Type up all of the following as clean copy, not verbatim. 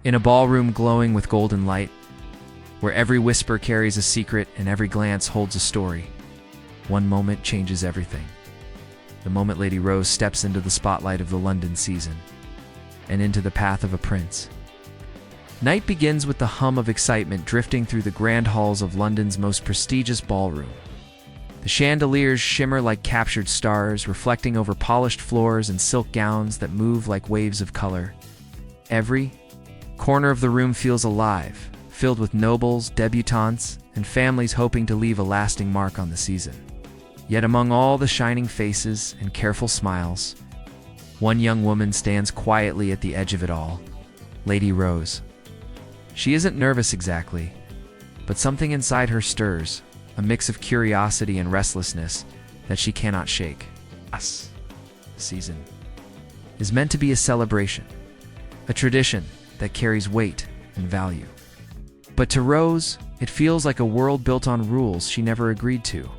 In a ballroom glowing with golden light, where every whisper carries a secret and every glance holds a story, one moment changes everything. The moment Lady Rose steps into the spotlight of the London season and into the path of a prince. Night begins with the hum of excitement drifting through the grand halls of London's most prestigious ballroom. The chandeliers shimmer like captured stars, reflecting over polished floors and silk gowns that move like waves of color. Every corner of the room feels alive, filled with nobles, debutantes, and families hoping to leave a lasting mark on the season. Yet among all the shining faces and careful smiles, one young woman stands quietly at the edge of it all, Lady Rose. She isn't nervous exactly, but something inside her stirs, a mix of curiosity and restlessness that she cannot shake. This season is meant to be a celebration, a tradition that carries weight and value. But to Rose, it feels like a world built on rules she never agreed to.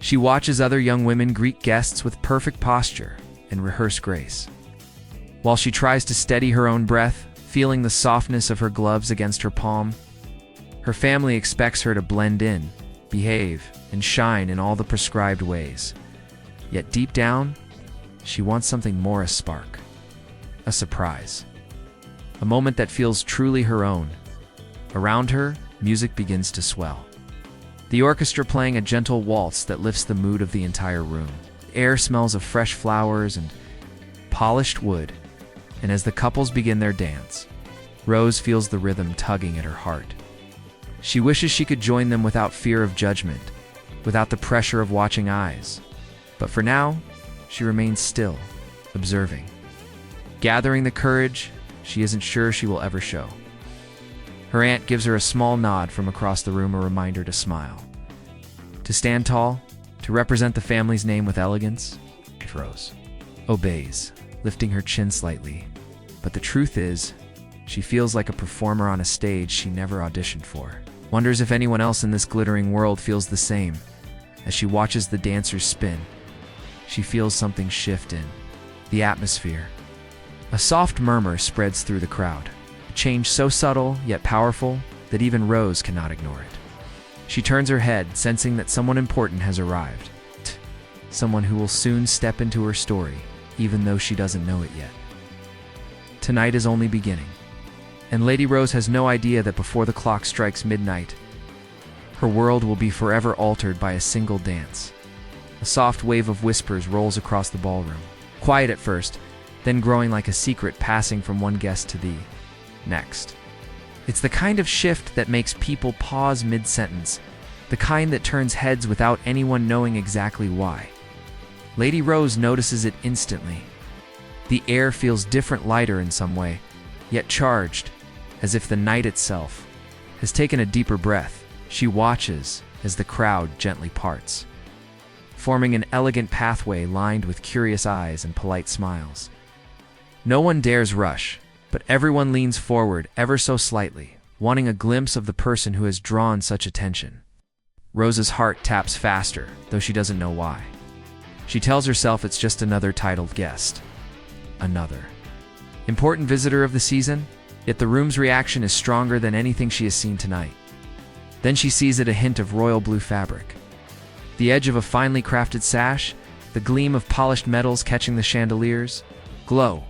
She watches other young women greet guests with perfect posture and rehearse grace, while she tries to steady her own breath, feeling the softness of her gloves against her palm. Her family expects her to blend in, behave, and shine in all the prescribed ways. Yet deep down, she wants something more: a spark, a surprise, a moment that feels truly her own. Around her, music begins to swell, the orchestra playing a gentle waltz that lifts the mood of the entire room. The air smells of fresh flowers and polished wood, and as the couples begin their dance, Rose feels the rhythm tugging at her heart. She wishes she could join them without fear of judgment, without the pressure of watching eyes. But for now, she remains still, observing, gathering the courage she isn't sure she will ever show. Her aunt gives her a small nod from across the room, a reminder to smile, to stand tall, to represent the family's name with elegance. Rose obeys, lifting her chin slightly. But the truth is, she feels like a performer on a stage she never auditioned for. Wonders if anyone else in this glittering world feels the same. As she watches the dancers spin, she feels something shift in the atmosphere. A soft murmur spreads through the crowd, a change so subtle yet powerful that even Rose cannot ignore it. She turns her head, sensing that someone important has arrived. Someone who will soon step into her story, even though she doesn't know it yet. Tonight is only beginning, and Lady Rose has no idea that before the clock strikes midnight, her world will be forever altered by a single dance. A soft wave of whispers rolls across the ballroom, quiet at first, then growing like a secret passing from one guest to the next. It's the kind of shift that makes people pause mid-sentence, the kind that turns heads without anyone knowing exactly why. Lady Rose notices it instantly. The air feels different, lighter in some way, yet charged, as if the night itself has taken a deeper breath. She watches as the crowd gently parts, forming an elegant pathway lined with curious eyes and polite smiles. No one dares rush, but everyone leans forward ever so slightly, wanting a glimpse of the person who has drawn such attention. Rose's heart taps faster, though she doesn't know why. She tells herself it's just another titled guest. Another important visitor of the season, yet the room's reaction is stronger than anything she has seen tonight. Then she sees it, a hint of royal blue fabric, the edge of a finely crafted sash, the gleam of polished metals catching the chandelier's glow.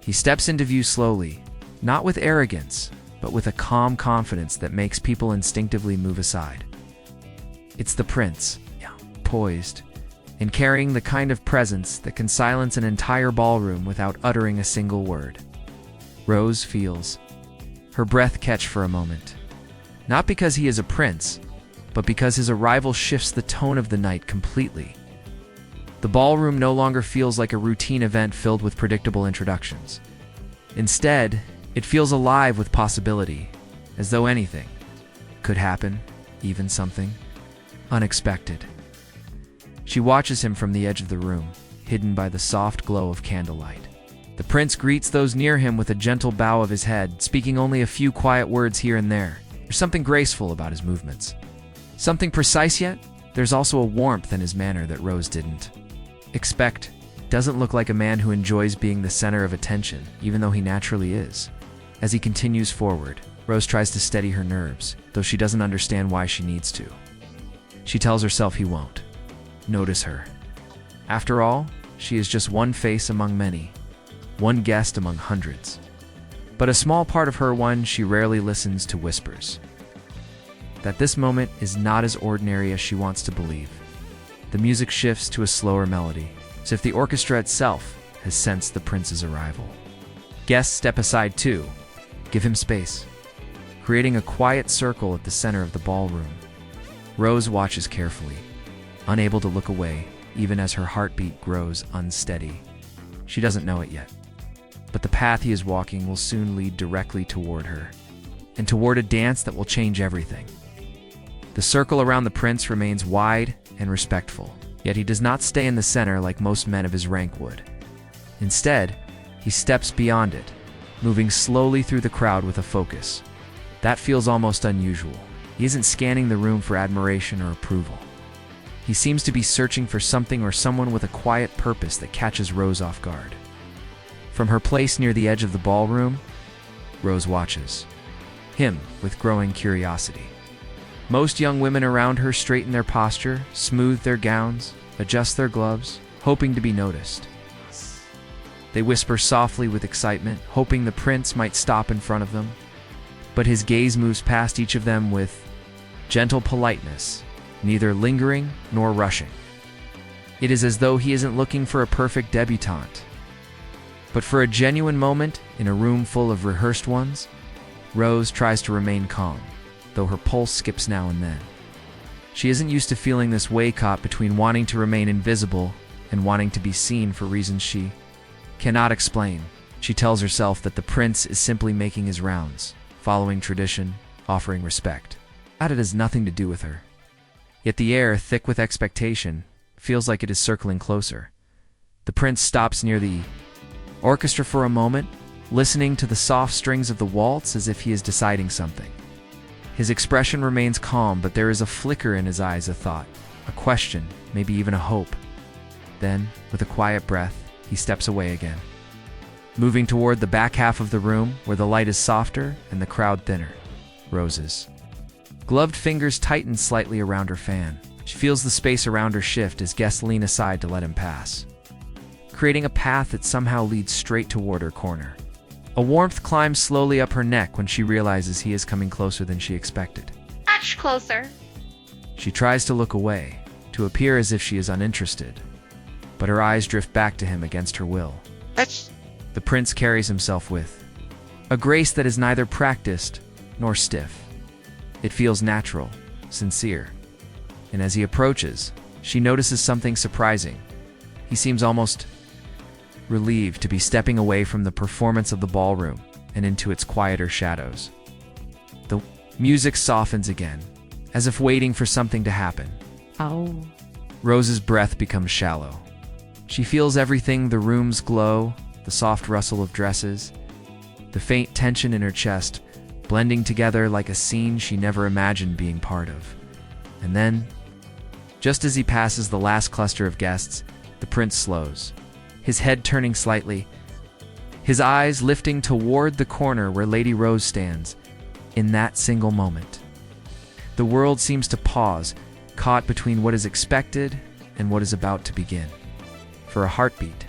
He steps into view slowly, not with arrogance, but with a calm confidence that makes people instinctively move aside. It's the prince, poised, and carrying the kind of presence that can silence an entire ballroom without uttering a single word. Rose feels her breath catch for a moment, not because he is a prince, but because his arrival shifts the tone of the night completely. The ballroom no longer feels like a routine event filled with predictable introductions. Instead, it feels alive with possibility, as though anything could happen, even something unexpected. She watches him from the edge of the room, hidden by the soft glow of candlelight. The prince greets those near him with a gentle bow of his head, speaking only a few quiet words here and there. There's something graceful about his movements. Something precise, yet there's also a warmth in his manner that Rose didn't expect. Doesn't look like a man who enjoys being the center of attention, even though he naturally is. As he continues forward, Rose tries to steady her nerves, though she doesn't understand why she needs to. She tells herself he won't notice her. After all, she is just one face among many, one guest among hundreds. But a small part of her one she rarely listens to whispers that this moment is not as ordinary as she wants to believe. The music shifts to a slower melody, as if the orchestra itself has sensed the prince's arrival. Guests step aside too, give him space, creating a quiet circle at the center of the ballroom. Rose watches carefully, unable to look away, even as her heartbeat grows unsteady. She doesn't know it yet, but the path he is walking will soon lead directly toward her, and toward a dance that will change everything. The circle around the prince remains wide and respectful, yet he does not stay in the center like most men of his rank would. Instead, he steps beyond it, moving slowly through the crowd with a focus. That feels almost unusual. He isn't scanning the room for admiration or approval. He seems to be searching for something or someone with a quiet purpose that catches Rose off guard. From her place near the edge of the ballroom, Rose watches him with growing curiosity. Most young women around her straighten their posture, smooth their gowns, adjust their gloves, hoping to be noticed. They whisper softly with excitement, hoping the prince might stop in front of them. But his gaze moves past each of them with gentle politeness, neither lingering nor rushing. It is as though he isn't looking for a perfect debutante, but for a genuine moment in a room full of rehearsed ones. Rose tries to remain calm, though her pulse skips now and then. She isn't used to feeling this way caught between wanting to remain invisible and wanting to be seen for reasons she cannot explain. She tells herself that the prince is simply making his rounds, following tradition, offering respect. That it has nothing to do with her. Yet the air, thick with expectation, feels like it is circling closer. The prince stops near the orchestra for a moment, listening to the soft strings of the waltz as if he is deciding something. His expression remains calm, but there is a flicker in his eyes, a thought, a question, maybe even a hope. Then, with a quiet breath, he steps away again, moving toward the back half of the room where the light is softer and the crowd thinner. Rose's gloved fingers tighten slightly around her fan. She feels the space around her shift as guests lean aside to let him pass, creating a path that somehow leads straight toward her corner. A warmth climbs slowly up her neck when she realizes he is coming closer than she expected. Much closer. She tries to look away, to appear as if she is uninterested, but her eyes drift back to him against her will. The prince carries himself with a grace that is neither practiced nor stiff. It feels natural, sincere, and as he approaches, she notices something surprising. He seems almost relieved to be stepping away from the performance of the ballroom and into its quieter shadows. The music softens again, as if waiting for something to happen. Oh. Rose's breath becomes shallow. She feels everything: the room's glow, the soft rustle of dresses, the faint tension in her chest, blending together like a scene she never imagined being part of. And then, just as he passes the last cluster of guests, the prince slows, his head turning slightly, his eyes lifting toward the corner where Lady Rose stands. In that single moment, the world seems to pause, caught between what is expected and what is about to begin. For a heartbeat,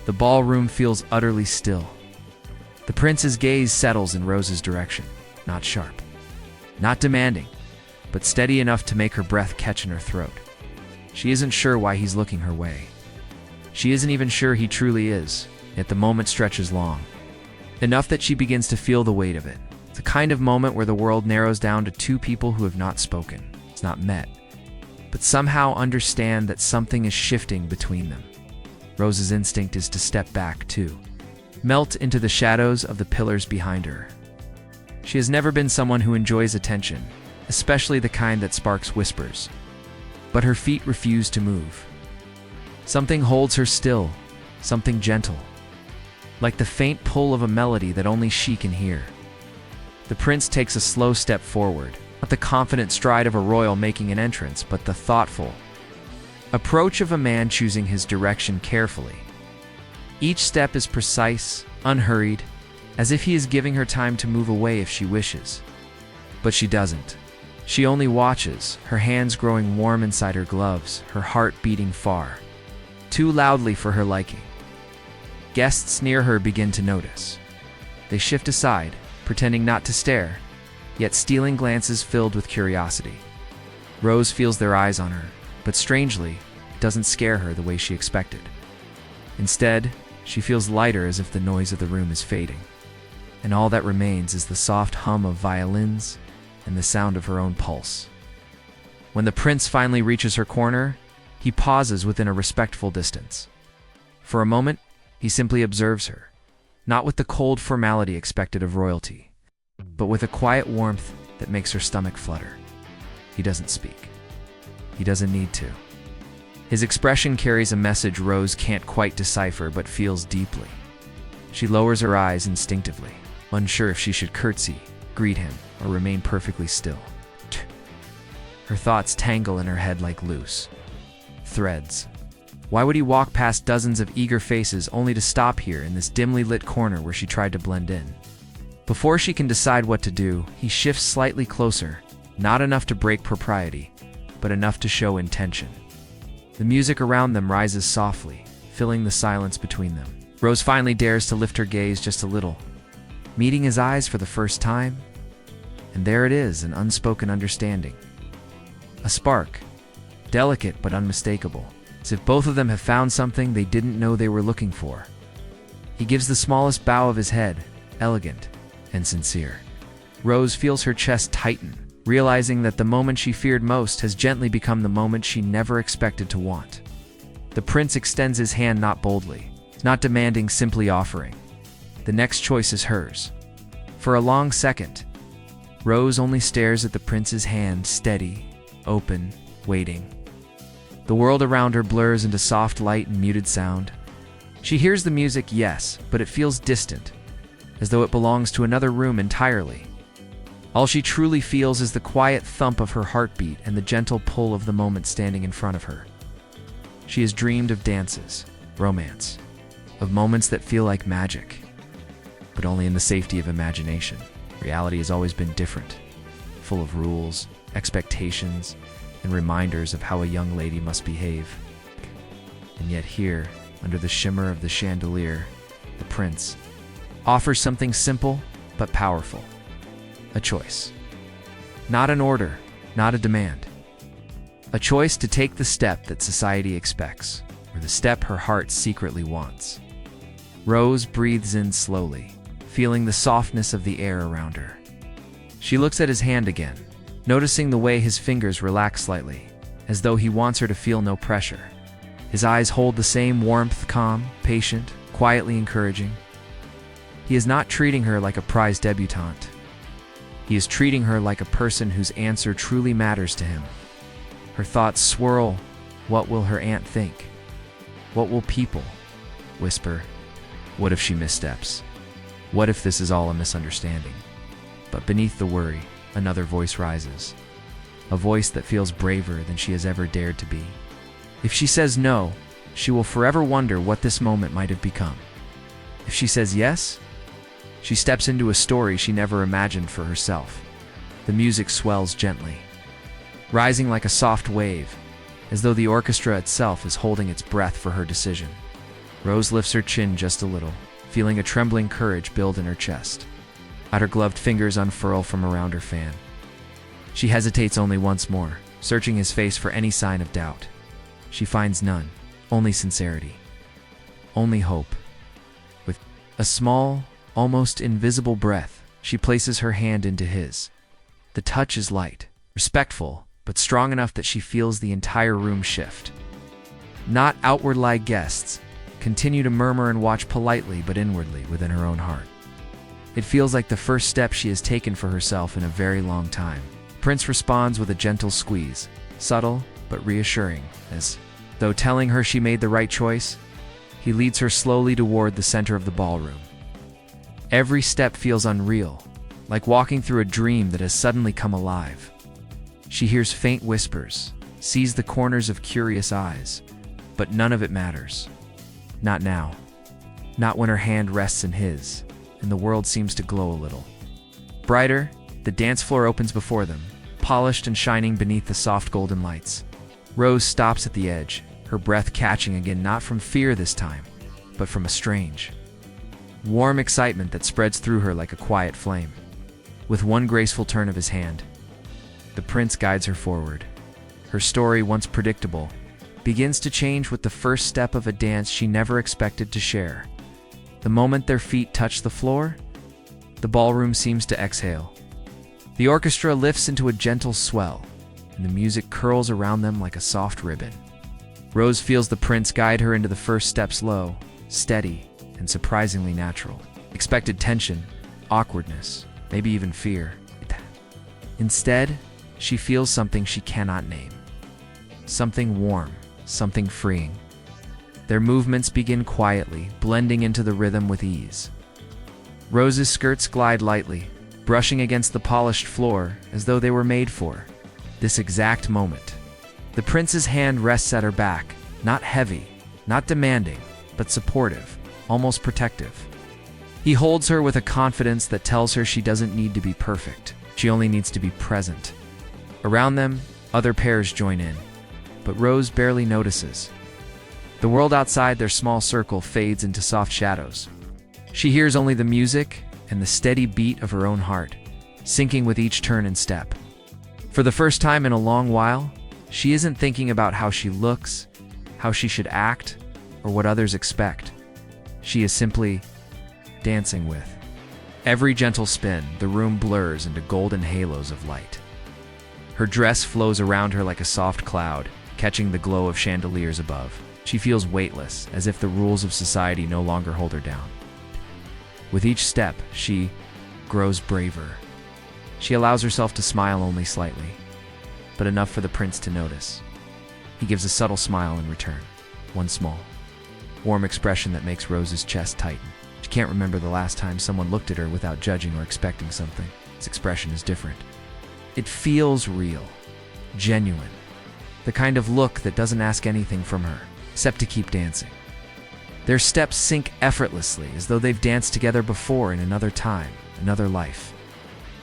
the ballroom feels utterly still. The prince's gaze settles in Rose's direction, not sharp, not demanding, but steady enough to make her breath catch in her throat. She isn't sure why he's looking her way. She isn't even sure he truly is, yet the moment stretches long, enough that she begins to feel the weight of it. It's a kind of moment where the world narrows down to two people who have not spoken, it's not met, but somehow understand that something is shifting between them. Rose's instinct is to step back, too, melt into the shadows of the pillars behind her. She has never been someone who enjoys attention, especially the kind that sparks whispers. But her feet refuse to move. Something holds her still, something gentle, like the faint pull of a melody that only she can hear. The prince takes a slow step forward, not the confident stride of a royal making an entrance, but the thoughtful approach of a man choosing his direction carefully. Each step is precise, unhurried, as if he is giving her time to move away if she wishes. But she doesn't. She only watches, her hands growing warm inside her gloves, her heart beating far, too loudly for her liking. Guests near her begin to notice. They shift aside, pretending not to stare, yet stealing glances filled with curiosity. Rose feels their eyes on her, but strangely, it doesn't scare her the way she expected. Instead, she feels lighter, as if the noise of the room is fading, and all that remains is the soft hum of violins and the sound of her own pulse. When the prince finally reaches her corner, he pauses within a respectful distance. For a moment, he simply observes her, not with the cold formality expected of royalty, but with a quiet warmth that makes her stomach flutter. He doesn't speak. He doesn't need to. His expression carries a message Rose can't quite decipher but feels deeply. She lowers her eyes instinctively, unsure if she should curtsy, greet him, or remain perfectly still. Her thoughts tangle in her head like loose threads. Why would he walk past dozens of eager faces only to stop here in this dimly lit corner where she tried to blend in? Before she can decide what to do, he shifts slightly closer, not enough to break propriety, but enough to show intention. The music around them rises softly, filling the silence between them. Rose finally dares to lift her gaze just a little, meeting his eyes for the first time, and there it is, an unspoken understanding. A spark, delicate but unmistakable, as if both of them have found something they didn't know they were looking for. He gives the smallest bow of his head, elegant and sincere. Rose feels her chest tighten, realizing that the moment she feared most has gently become the moment she never expected to want. The prince extends his hand, not boldly, not demanding, simply offering. The next choice is hers. For a long second, Rose only stares at the prince's hand, steady, open, waiting. The world around her blurs into soft light and muted sound. She hears the music, yes, but it feels distant, as though it belongs to another room entirely. All she truly feels is the quiet thump of her heartbeat and the gentle pull of the moment standing in front of her. She has dreamed of dances, romance, of moments that feel like magic, but only in the safety of imagination. Reality has always been different, full of rules, expectations, and reminders of how a young lady must behave. And yet here, under the shimmer of the chandelier, the prince offers something simple but powerful. A choice. Not an order, not a demand. A choice to take the step that society expects, or the step her heart secretly wants. Rose breathes in slowly, feeling the softness of the air around her. She looks at his hand again, noticing the way his fingers relax slightly, as though he wants her to feel no pressure. His eyes hold the same warmth, calm, patient, quietly encouraging. He is not treating her like a prize debutante. He is treating her like a person whose answer truly matters to him. Her thoughts swirl. What will her aunt think? What will people whisper? What if she missteps? What if this is all a misunderstanding? But beneath the worry, another voice rises. A voice that feels braver than she has ever dared to be. If she says no, she will forever wonder what this moment might have become. If she says yes, she steps into a story she never imagined for herself. The music swells gently, rising like a soft wave, as though the orchestra itself is holding its breath for her decision. Rose lifts her chin just a little, feeling a trembling courage build in her chest. Outer gloved fingers unfurl from around her fan. She hesitates only once more, searching his face for any sign of doubt. She finds none, only sincerity, only hope. With a small, almost invisible breath, she places her hand into his. The touch is light, respectful, but strong enough that she feels the entire room shift. Not outward-like guests continue to murmur and watch politely but inwardly within her own heart. It feels like the first step she has taken for herself in a very long time. Prince responds with a gentle squeeze, subtle but reassuring, as though telling her she made the right choice. He leads her slowly toward the center of the ballroom. Every step feels unreal, like walking through a dream that has suddenly come alive. She hears faint whispers, sees the corners of curious eyes, but none of it matters. Not now. Not when her hand rests in his, and the world seems to glow a little. Brighter, the dance floor opens before them, polished and shining beneath the soft golden lights. Rose stops at the edge, her breath catching again, not from fear this time, but from a strange, warm excitement that spreads through her like a quiet flame. With one graceful turn of his hand, the prince guides her forward. Her story, once predictable, begins to change with the first step of a dance she never expected to share. The moment their feet touch the floor, the ballroom seems to exhale. The orchestra lifts into a gentle swell, and the music curls around them like a soft ribbon. Rose feels the prince guide her into the first step, slow, steady, and surprisingly natural. Expected tension, awkwardness, maybe even fear. Instead, she feels something she cannot name. Something warm, something freeing. Their movements begin quietly, blending into the rhythm with ease. Rose's skirts glide lightly, brushing against the polished floor as though they were made for this exact moment. The prince's hand rests at her back, not heavy, not demanding, but supportive, almost protective. He holds her with a confidence that tells her she doesn't need to be perfect. She only needs to be present. Around them, other pairs join in, but Rose barely notices. The world outside their small circle fades into soft shadows. She hears only the music and the steady beat of her own heart, syncing with each turn and step. For the first time in a long while, she isn't thinking about how she looks, how she should act, or what others expect. She is simply dancing with. Every gentle spin, the room blurs into golden halos of light. Her dress flows around her like a soft cloud, catching the glow of chandeliers above. She feels weightless, as if the rules of society no longer hold her down. With each step, she grows braver. She allows herself to smile only slightly, but enough for the prince to notice. He gives a subtle smile in return, one small, warm expression that makes Rose's chest tighten. She can't remember the last time someone looked at her without judging or expecting something. His expression is different. It feels real, genuine, the kind of look that doesn't ask anything from her, except to keep dancing. Their steps sync effortlessly, as though they've danced together before in another time, another life.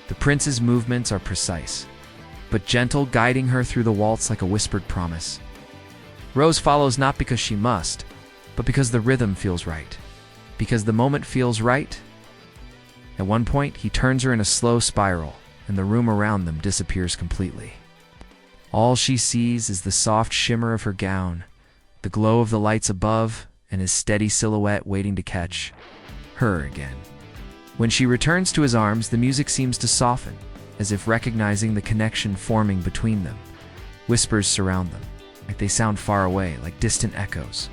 The prince's movements are precise, but gentle, guiding her through the waltz like a whispered promise. Rose follows not because she must, but because the rhythm feels right. Because the moment feels right. At one point, he turns her in a slow spiral, and the room around them disappears completely. All she sees is the soft shimmer of her gown, the glow of the lights above, and his steady silhouette waiting to catch her again. When she returns to his arms, the music seems to soften, as if recognizing the connection forming between them. Whispers surround them, like they sound far away, like distant echoes.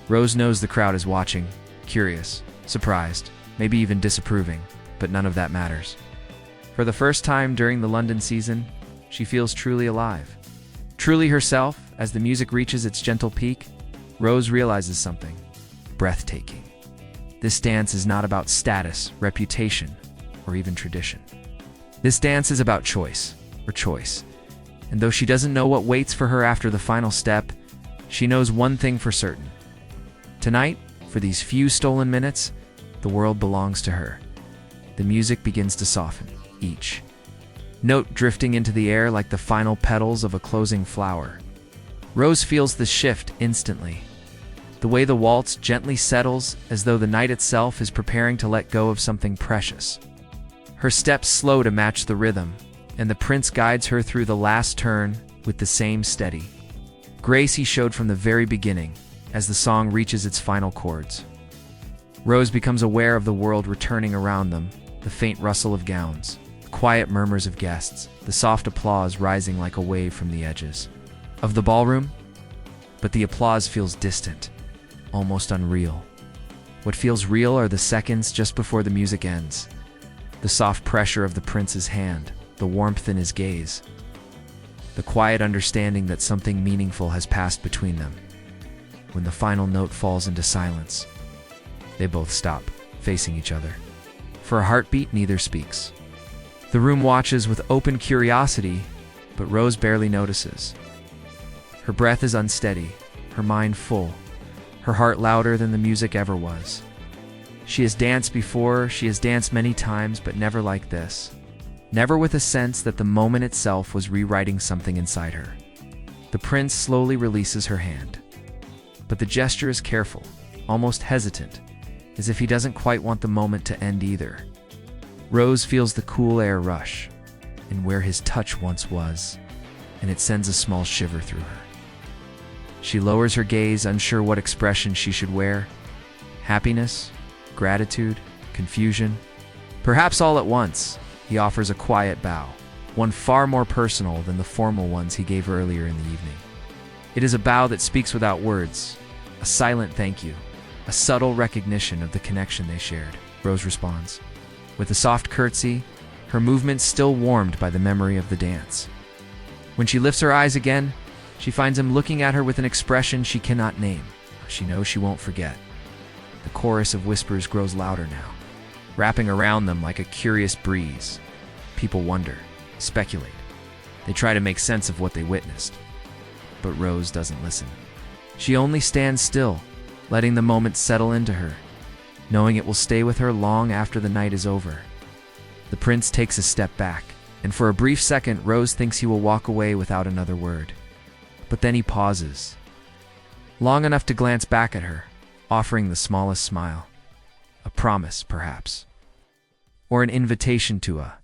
Rose knows the crowd is watching, curious, surprised, maybe even disapproving, but none of that matters. For the first time during the London season, she feels truly alive. Truly herself. As the music reaches its gentle peak, Rose realizes something breathtaking. This dance is not about status, reputation, or even tradition. This dance is about choice. And though she doesn't know what waits for her after the final step, she knows one thing for certain. Tonight, for these few stolen minutes, the world belongs to her. The music begins to soften, each note drifting into the air like the final petals of a closing flower. Rose feels the shift instantly. The way the waltz gently settles, as though the night itself is preparing to let go of something precious. Her steps slow to match the rhythm, and the prince guides her through the last turn with the same steady grace he showed from the very beginning. As the song reaches its final chords, Rose becomes aware of the world returning around them, the faint rustle of gowns, the quiet murmurs of guests, the soft applause rising like a wave from the edges of the ballroom. But the applause feels distant, almost unreal. What feels real are the seconds just before the music ends. The soft pressure of the prince's hand, the warmth in his gaze, the quiet understanding that something meaningful has passed between them. When the final note falls into silence, they both stop, facing each other. For a heartbeat, neither speaks. The room watches with open curiosity, but Rose barely notices. Her breath is unsteady, her mind full, her heart louder than the music ever was. She has danced before, she has danced many times, but never like this. Never with a sense that the moment itself was rewriting something inside her. The prince slowly releases her hand. But the gesture is careful, almost hesitant, as if he doesn't quite want the moment to end either. Rose feels the cool air rush, and where his touch once was, and it sends a small shiver through her. She lowers her gaze, unsure what expression she should wear. Happiness, gratitude, confusion. Perhaps all at once, he offers a quiet bow, one far more personal than the formal ones he gave earlier in the evening. It is a bow that speaks without words, a silent thank you, a subtle recognition of the connection they shared. Rose responds. With a soft curtsy, her movements still warmed by the memory of the dance. When she lifts her eyes again, she finds him looking at her with an expression she cannot name. She knows she won't forget. The chorus of whispers grows louder now, wrapping around them like a curious breeze. People wonder, speculate. They try to make sense of what they witnessed. But Rose doesn't listen. She only stands still, letting the moment settle into her, knowing it will stay with her long after the night is over. The prince takes a step back, and for a brief second, Rose thinks he will walk away without another word. But then he pauses, long enough to glance back at her, offering the smallest smile. A promise, perhaps. Or an invitation to a